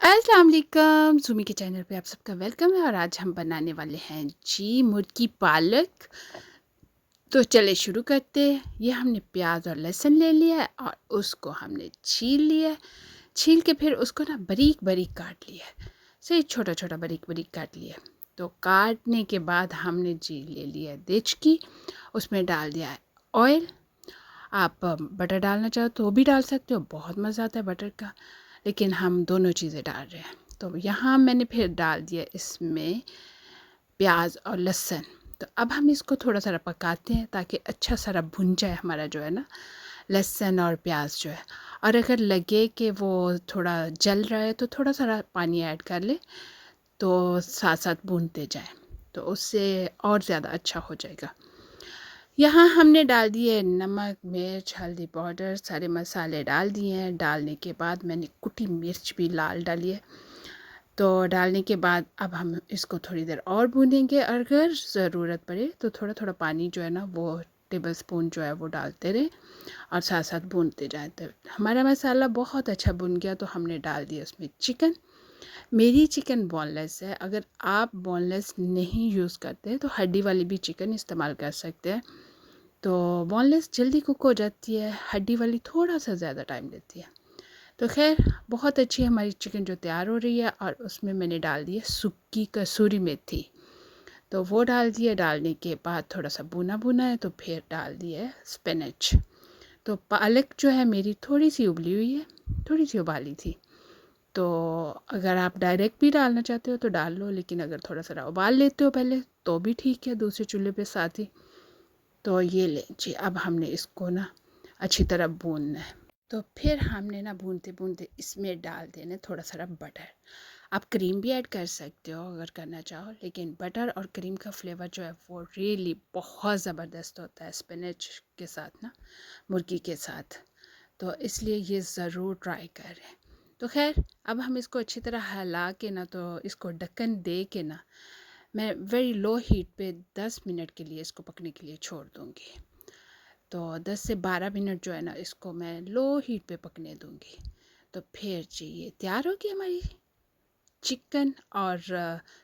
अस्सलाम वालेकुम, सुमी के चैनल पे आप सबका वेलकम है और आज हम बनाने वाले हैं जी मुर्गी पालक। तो चलिए शुरू करते हैं। ये हमने प्याज और लहसुन ले लिया है और उसको हमने छील लिया है। छील के फिर उसको ना बारीक बारीक काट लिया है। सही छोटा छोटा बारीक बारीक काट लिया है। तो काटने के बाद हमने जी ले लिया है देचकी, उसमें डाल दिया है ऑयल। आप बटर डालना चाहो तो वो भी डाल सकते हो, बहुत मज़ा आता है बटर का, लेकिन हम दोनों चीज़ें डाल रहे हैं। तो यहाँ मैंने फिर डाल दिया इसमें प्याज और लहसुन। तो अब हम इसको थोड़ा सा पकाते हैं ताकि अच्छा सारा भुन जाए हमारा जो है ना लहसुन और प्याज जो है। और अगर लगे कि वो थोड़ा जल रहा है तो थोड़ा सा पानी ऐड कर ले, तो साथ साथ भूनते जाएं, तो उससे और ज़्यादा अच्छा हो जाएगा। यहाँ हमने डाल दिए नमक, मिर्च, हल्दी पाउडर, सारे मसाले डाल दिए हैं। डालने के बाद मैंने कुटी मिर्च भी लाल डाली है। तो डालने के बाद अब हम इसको थोड़ी देर और भूनेंगे। अगर ज़रूरत पड़े तो थोड़ा थोड़ा पानी जो है ना वो टेबल स्पून जो है वो डालते रहे और साथ साथ भूनते जाए। तो हमारा मसाला बहुत अच्छा भुन गया तो हमने डाल दिया उसमें चिकन। मेरी चिकन बोनलेस है, अगर आप बोनलेस नहीं यूज़ करते तो हड्डी वाली भी चिकन इस्तेमाल कर सकते हैं। तो बोनलेस जल्दी कुक हो जाती है, हड्डी वाली थोड़ा सा ज़्यादा टाइम लेती है। तो खैर बहुत अच्छी हमारी चिकन जो तैयार हो रही है और उसमें मैंने डाल दी है सूखी कसूरी मेथी। तो वो डाल दिए। डालने के बाद थोड़ा सा भुना भुना है तो फिर डाल दिए स्पिनच। तो पालक जो है मेरी थोड़ी सी उबली हुई है, थोड़ी सी उबाली थी। तो अगर आप डायरेक्ट भी डालना चाहते हो तो डाल लो, लेकिन अगर थोड़ा सा उबाल लेते हो पहले तो भी ठीक है, दूसरे चूल्हे पे साथ ही। तो ये लीजिए, अब हमने इसको ना अच्छी तरह भूनना है। तो फिर हमने ना भूनते भूनते इसमें डाल देना थोड़ा सा बटर। आप क्रीम भी ऐड कर सकते हो अगर करना चाहो, लेकिन बटर और क्रीम का फ्लेवर जो है वो रियली बहुत ज़बरदस्त होता है स्पिनच के साथ ना, मुर्गी के साथ। तो इसलिए ये ज़रूर ट्राई करें। तो खैर अब हम इसको अच्छी तरह हिला के ना, तो इसको ढक्कन दे के ना मैं वेरी लो हीट पे 10 मिनट के लिए इसको पकने के लिए छोड़ दूँगी। तो 10 से 12 मिनट जो है ना इसको मैं लो हीट पे पकने दूँगी। तो फिर जी ये तैयार होगी हमारी चिकन और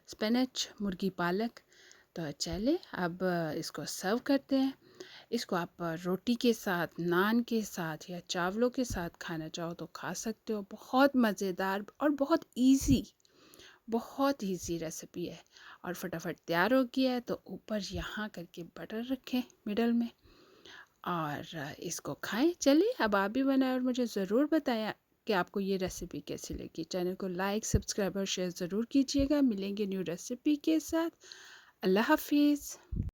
स्पिनच मुर्गी पालक। तो चले अब इसको सर्व करते हैं। इसको आप रोटी के साथ, नान के साथ या चावलों के साथ खाना चाहो तो खा सकते हो। बहुत मज़ेदार और बहुत ईज़ी रेसिपी है और फटाफट तैयार हो गया है। तो ऊपर यहाँ करके बटर रखें मिडल में और इसको खाएं। चलिए अब आप भी बनाएं और मुझे ज़रूर बताएं कि आपको ये रेसिपी कैसी लगी। चैनल को लाइक, सब्सक्राइब और शेयर ज़रूर कीजिएगा। मिलेंगे न्यू रेसिपी के साथ। अल्लाह हाफिज़।